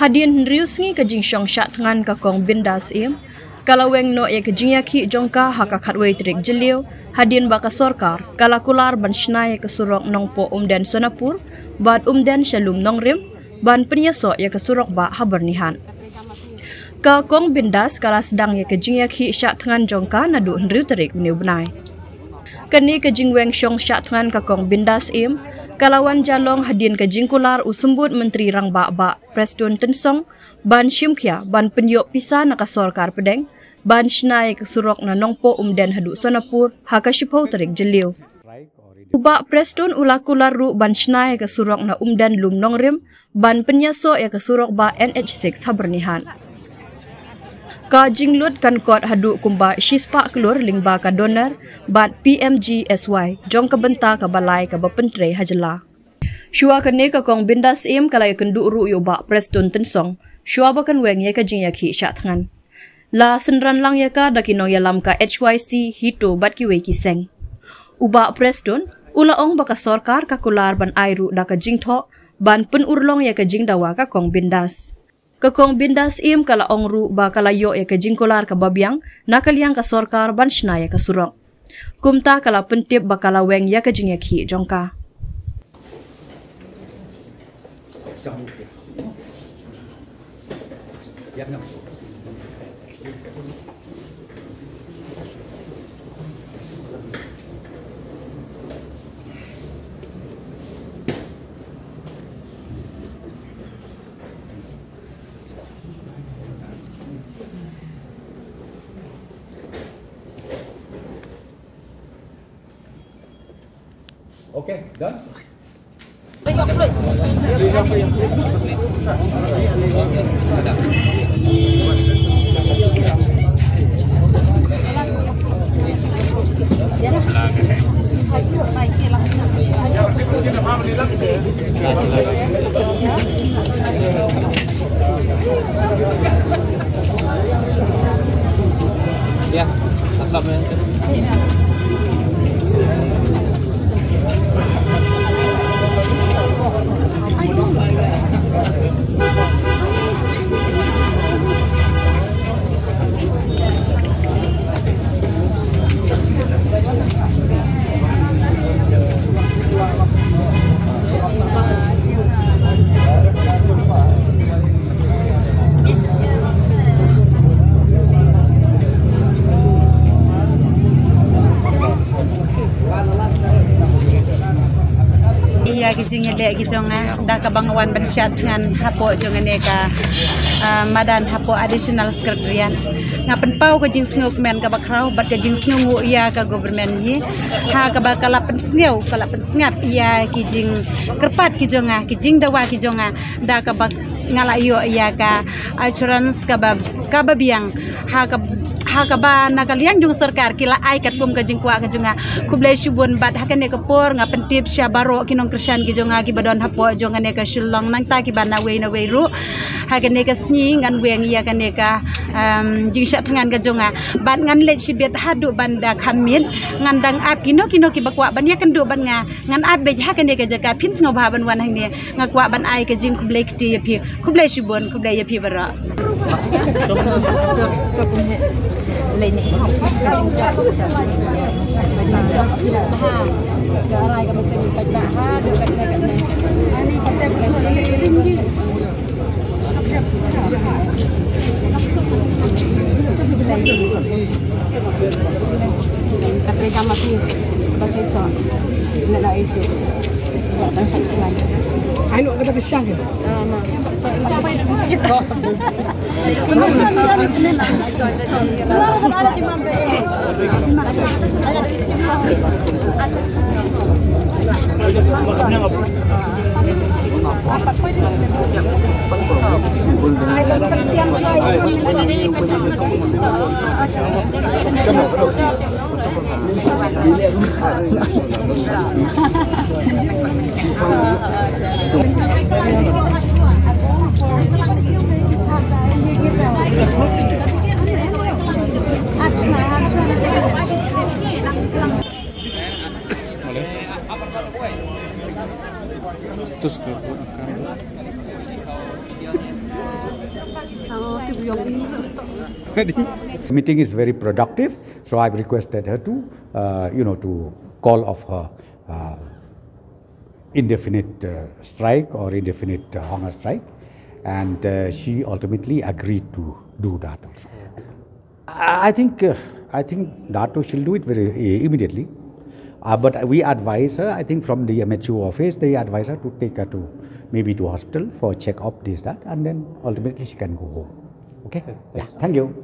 Hadian riusngi ke jingshong syak tangan ka kong bindas im kalaweng no ya ke jingyaki jongka haka khatwei trik jeliu hadian baka sorkar kalakular ban shnai ke surok nongpo umden sonapur bad umden shalum nongrim ban penyaso ya ke surok ba habernihan ka kong bindas kala sedang ya ke jingyaki syak tangan jongka nadu riu trik meniu benai kani ke jingweng shong syak tangan ka kong bindas im Kalawan jalong hadian ke jingkular usumbut Menteri Rang Ba Preston Tensong ban Shimkia ban penyok pisa nakasorkar pedeng ban shnai ke surok na nongpo umden hadu sonapur haka shipau terik jeliu. Uba Preston ulakular ru ban shnai ke surok na umden lum nongrim ban penyaso ya ke surok ba NH6 habernihan. Ka jinglut kan kot hadu kumba shispa kelur lingba ka donor bat PMGSY jong ka benta ka balai ka bapentre hajela. Shua kane ka kong bindas im kalay kendu ru yo ba Preston Tensong. Shua bakan weng ya ka jingyaki syatngan. La senran lang ya ka dakinong yalam ka HYC hito bat kiwe kiseng. Uba Preston ulaong baka sorkar ka kular ban airu da ka jingtho ban penurlong ya ka jingdawa ka kong bindas. Kakong bindas im kala ongru ba kalayo ya ke jingkolar ka babyang nakaliang ka sorkar ban shnaya ka surok. Kumta kala pentip ba kalaweng ya ke jingyaki jongka. Okay, done. Ya, aklap ya. Iya kijing yelek kijonga da ka bangawan bensyat dengan hapo jongan eka madan hapo additional sekretarian ngapen pau kijing sngu kemen ka bakrau bat kijing sngu iya ka government yi ha ka bakala pensngeu kala pensngap iya kijing kerpat kijonga kijing dawa kijonga da ka bak ngala yo iya ka assurance ka babiang ha ka ba nakaliang jung sarkar kila ai kat pum ka jingkwa ka junga kublai shubun bat hakane ka por ngapen tip syabaro kinong krisyan ki jonga ki badon hapo jonga ne ka shillong nang ta ki bana we ru hakane ka sni ngan weng iya kane ka jing shat ngan ka jonga bat ngan let sibet hadu banda khamit ngan dang ap kino ki bakwa ban ya kendu ban ngan ap be hakane ka jaka pins ngo ba ban wan hang ne ngakwa ban ai ka jing kublai kti yapi kublai shubun kublai yapi bara lên này học cái cái mình bạch bạ ha được bạch này anh đi con tem cái gì linh tapi kamu sih bahasa Indonesia nak isu dan saya lagi I know kata besar ke? Terus ke The meeting is very productive, so I've requested her to, to call off her indefinite strike or indefinite hunger strike, and she ultimately agreed to do that also. I think Dato she'll do it very immediately, but we advise her. I think from the MHO office, they advise her to take her to maybe to hospital for check up, this, that, and then ultimately she can go home. Okay? Yeah. Thank you.